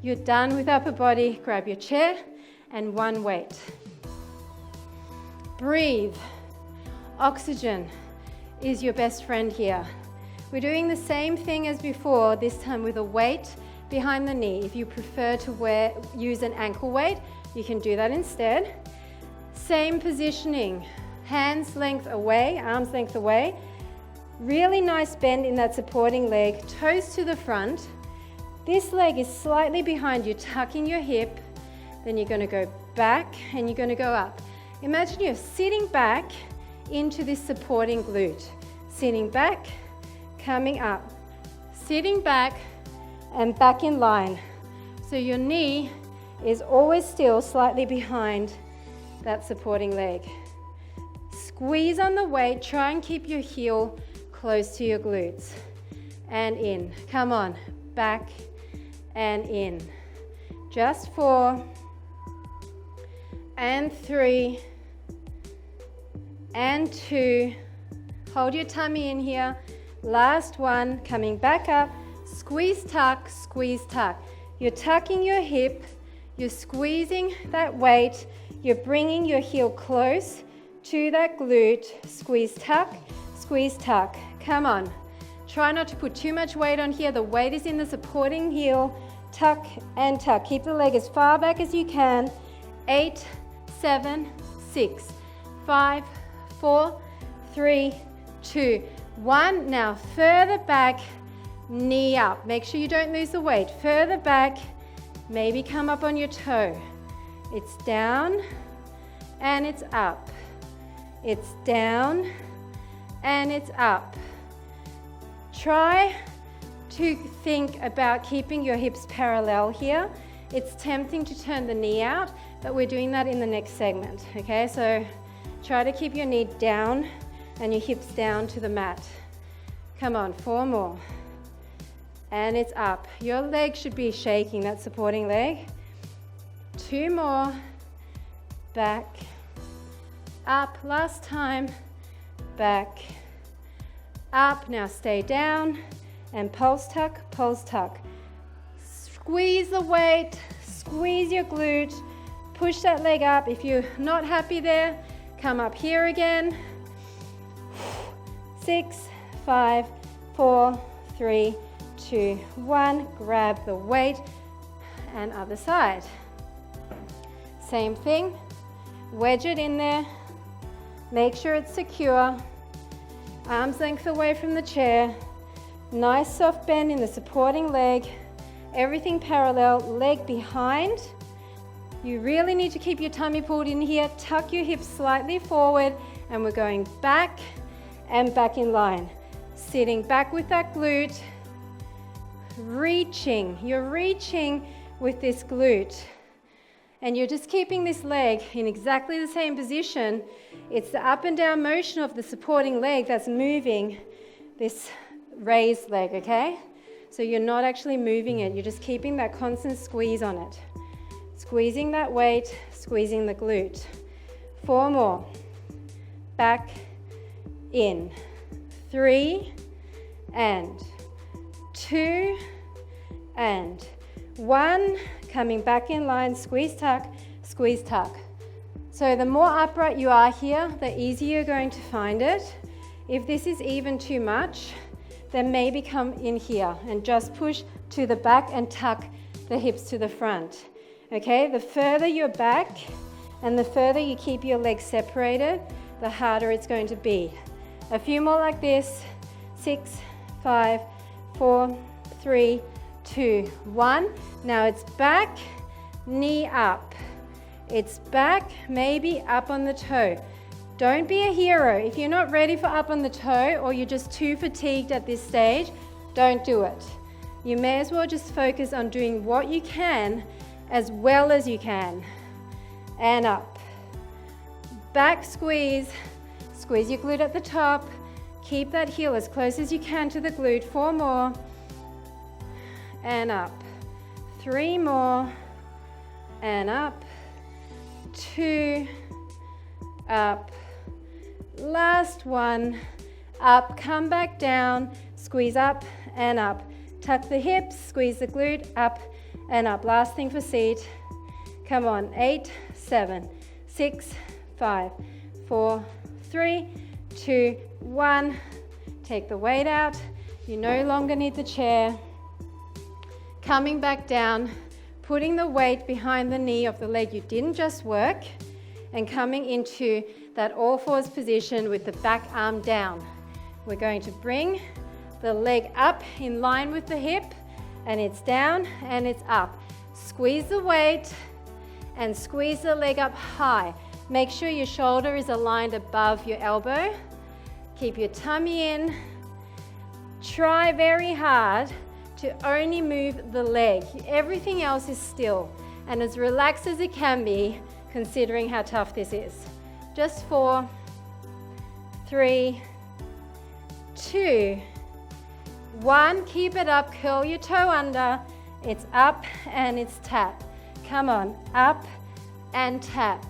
you're done with upper body. Grab your chair and one weight. Breathe. Oxygen is your best friend here. We're doing the same thing as before, this time with a weight behind the knee. If you prefer to use an ankle weight, you can do that instead. Same positioning. Hands length away, arms length away. Really nice bend in that supporting leg, toes to the front. This leg is slightly behind you, tucking your hip. Then you're going to go back and you're going to go up. Imagine you're sitting back into this supporting glute. Sitting back, coming up. Sitting back and back in line. So your knee is always still slightly behind that supporting leg. Squeeze on the weight, try and keep your heel close to your glutes. And in, come on, back and in. Just 4, and 3, and 2. Hold your tummy in here. Last one, coming back up, squeeze tuck, squeeze tuck. You're tucking your hip, you're squeezing that weight, you're bringing your heel close to that glute, squeeze tuck, come on. Try not to put too much weight on here, the weight is in the supporting heel, tuck and tuck. Keep the leg as far back as you can. 8, 7, 6, 5, 4, 3, 2, 1. Now further back, knee up. Make sure you don't lose the weight. Further back, maybe come up on your toe. It's down and it's up. It's down and it's up. Try to think about keeping your hips parallel here. It's tempting to turn the knee out, but we're doing that in the next segment, okay? So try to keep your knee down and your hips down to the mat. Come on, 4 more. And it's up. Your leg should be shaking, that supporting leg. 2 more. Back up. Last time, back, up. Now stay down and pulse tuck, pulse tuck. Squeeze the weight, squeeze your glute, push that leg up. If you're not happy there, come up here again. 6, 5, 4, 3, 2, 1. Grab the weight and other side. Same thing, wedge it in there. Make sure it's secure. Arms length away from the chair. Nice soft bend in the supporting leg. Everything parallel, leg behind. You really need to keep your tummy pulled in here. Tuck your hips slightly forward, and we're going back and back in line. Sitting back with that glute. Reaching. You're reaching with this glute. And you're just keeping this leg in exactly the same position. It's the up and down motion of the supporting leg that's moving this raised leg, okay? So you're not actually moving it, you're just keeping that constant squeeze on it. Squeezing that weight, squeezing the glute. 4 more. Back, in. 3, and 2, and 1. Coming back in line, squeeze tuck, squeeze tuck. So the more upright you are here, the easier you're going to find it. If this is even too much, then maybe come in here and just push to the back and tuck the hips to the front. Okay, the further you're back and the further you keep your legs separated, the harder it's going to be. A few more like this. 6, 5, 4, 3, 2, 1. Now it's back, knee up. It's back, maybe up on the toe. Don't be a hero. If you're not ready for up on the toe or you're just too fatigued at this stage, don't do it. You may as well just focus on doing what you can as well as you can. And up. Back squeeze. Squeeze your glute at the top. Keep that heel as close as you can to the glute. 4 more. And up. 3 more. And up. 2. Up. Last one. Up. Come back down. Squeeze up and up. Tuck the hips. Squeeze the glute. Up and up. Last thing for seat. Come on. 8, 7, 6, 5, 4, 3, 2, 1. Take the weight out. You no longer need the chair. Coming back down, putting the weight behind the knee of the leg you didn't just work, and coming into that all fours position with the back arm down. We're going to bring the leg up in line with the hip, and it's down and it's up. Squeeze the weight and squeeze the leg up high. Make sure your shoulder is aligned above your elbow. Keep your tummy in. Try very hard to only move the leg. Everything else is still and as relaxed as it can be, considering how tough this is. Just 4, 3, 2, 1. Keep it up, curl your toe under. It's up and it's tap. Come on, up and tap.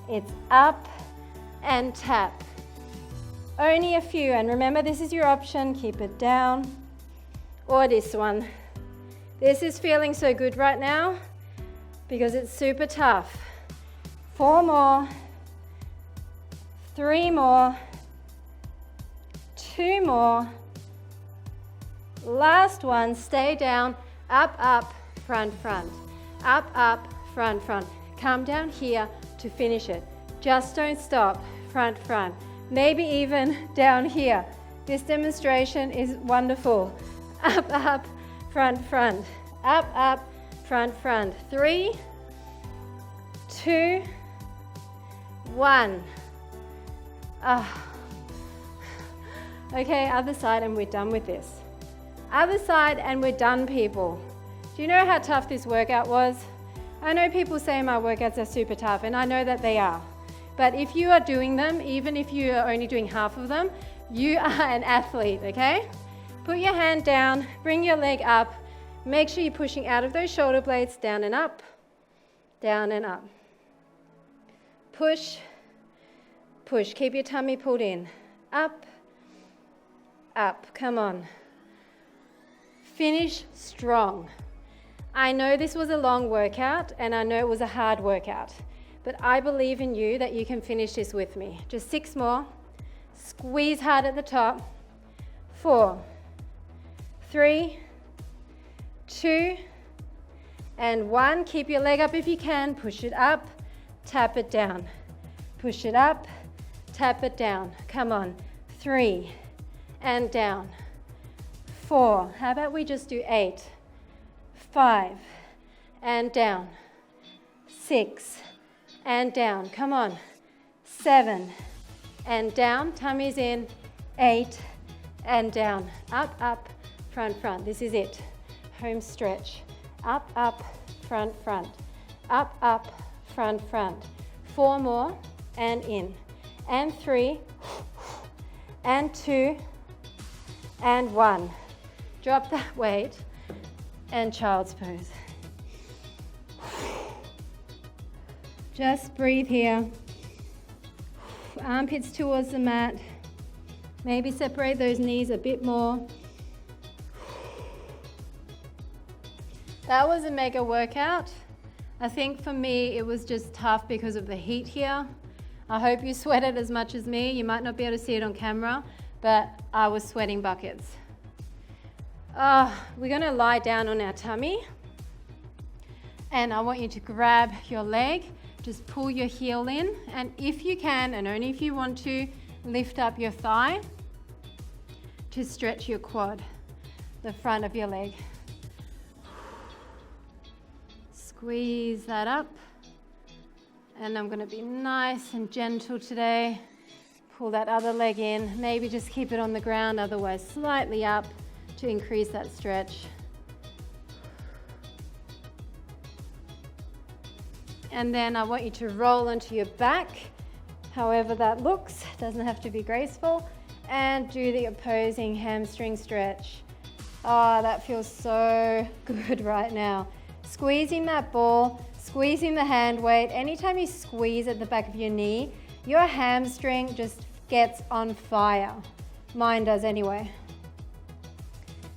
It's up and tap. Only a few, and remember this is your option. Keep it down or this one. This is feeling so good right now because it's super tough. 4 more, 3 more, 2 more. Last one, stay down, up, up, front, front. Up, up, front, front. Come down here to finish it. Just don't stop, front, front. Maybe even down here. This demonstration is wonderful. Up, up, front, front. Up, up, front, front. 3, 2, 1. Okay, other side and we're done with this. Other side and we're done, people. Do you know how tough this workout was? I know people say my workouts are super tough, and I know that they are. But if you are doing them, even if you are only doing half of them, you are an athlete, okay? Put your hand down, bring your leg up. Make sure you're pushing out of those shoulder blades, down and up, down and up. Push, push. Keep your tummy pulled in. Up, up. Come on. Finish strong. I know this was a long workout and I know it was a hard workout, but I believe in you that you can finish this with me. Just 6 more. Squeeze hard at the top. 4, 3, 2, and 1. Keep your leg up if you can. Push it up, tap it down. Push it up, tap it down. Come on. 3, and down. 4. How about we just do 8? 5, and down. 6, and down. Come on. 7, and down. Tummy's in. 8, and down. Up, up, front, front. This is it. Home stretch. Up, up, front, front. Up, up, front, front. 4 more, and in. And 3, and 2, and 1. Drop that weight, and child's pose. Just breathe here. Armpits towards the mat. Maybe separate those knees a bit more. That was a mega workout. I think for me it was just tough because of the heat here. I hope you sweated as much as me. You might not be able to see it on camera, but I was sweating buckets. We're gonna lie down on our tummy, and I want you to grab your leg, just pull your heel in, and if you can, and only if you want to, lift up your thigh to stretch your quad, the front of your leg. Squeeze that up, and I'm gonna be nice and gentle today. Pull that other leg in, maybe just keep it on the ground, otherwise slightly up, to increase that stretch. And then I want you to roll onto your back, however that looks, doesn't have to be graceful, and do the opposing hamstring stretch. Oh, that feels so good right now. Squeezing that ball, squeezing the hand weight. Anytime you squeeze at the back of your knee, your hamstring just gets on fire. Mine does anyway.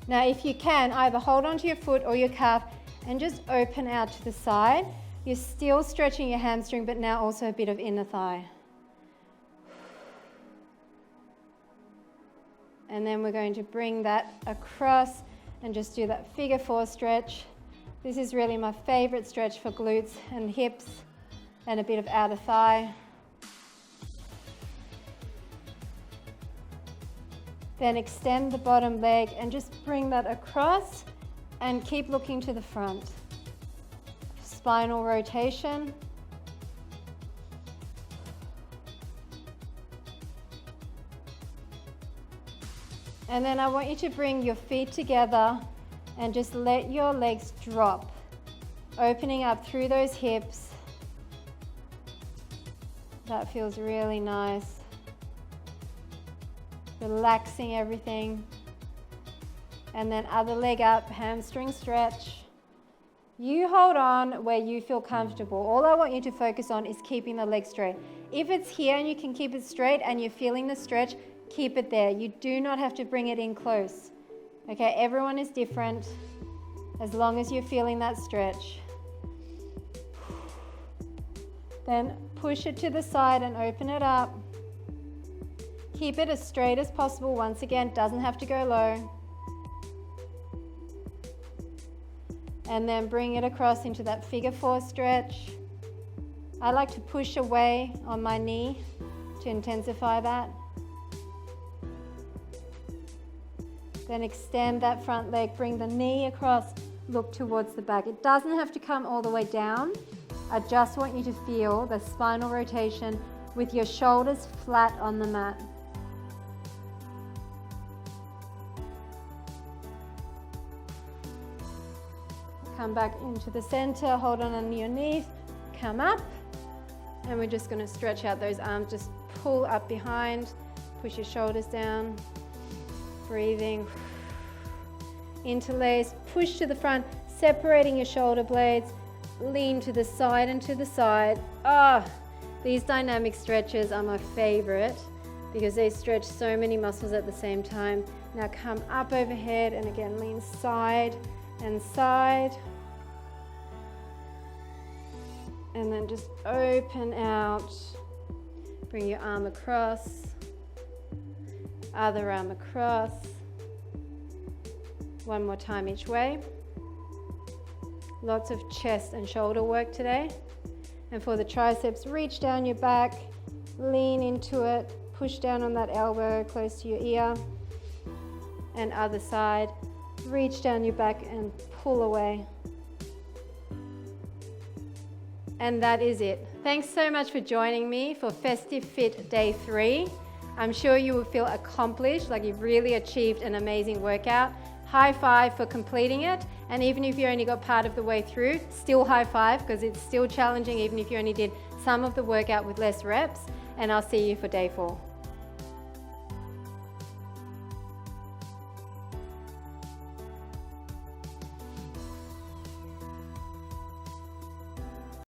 Now, if you can, either hold onto your foot or your calf and just open out to the side. You're still stretching your hamstring, but now also a bit of inner thigh. And then we're going to bring that across and just do that figure 4 stretch. This is really my favorite stretch for glutes and hips and a bit of outer thigh. Then extend the bottom leg and just bring that across and keep looking to the front. Spinal rotation. And then I want you to bring your feet together and just let your legs drop, opening up through those hips. That feels really nice. Relaxing everything. And then other leg up, hamstring stretch. You hold on where you feel comfortable. All I want you to focus on is keeping the leg straight. If it's here and you can keep it straight and you're feeling the stretch, keep it there. You do not have to bring it in close. Okay, everyone is different as long as you're feeling that stretch. Then push it to the side and open it up. Keep it as straight as possible. Once again, doesn't have to go low. And then bring it across into that figure 4 stretch. I like to push away on my knee to intensify that. Then extend that front leg, bring the knee across, look towards the back. It doesn't have to come all the way down. I just want you to feel the spinal rotation with your shoulders flat on the mat. Come back into the center, hold on your knees, come up, and we're just going to stretch out those arms. Just pull up behind, push your shoulders down, breathing, interlace, push to the front, separating your shoulder blades, lean to the side and to the side. These dynamic stretches are my favorite because they stretch so many muscles at the same time. Now come up overhead and again lean side and side. And then just open out. Bring your arm across. Other arm across. One more time each way. Lots of chest and shoulder work today. And for the triceps, reach down your back, lean into it, push down on that elbow close to your ear. And other side, reach down your back and pull away. And that is it. Thanks so much for joining me for Festive Fit Day 3. I'm sure you will feel accomplished, like you've really achieved an amazing workout. High five for completing it. And even if you only got part of the way through, still high five because it's still challenging even if you only did some of the workout with less reps. And I'll see you for Day 4.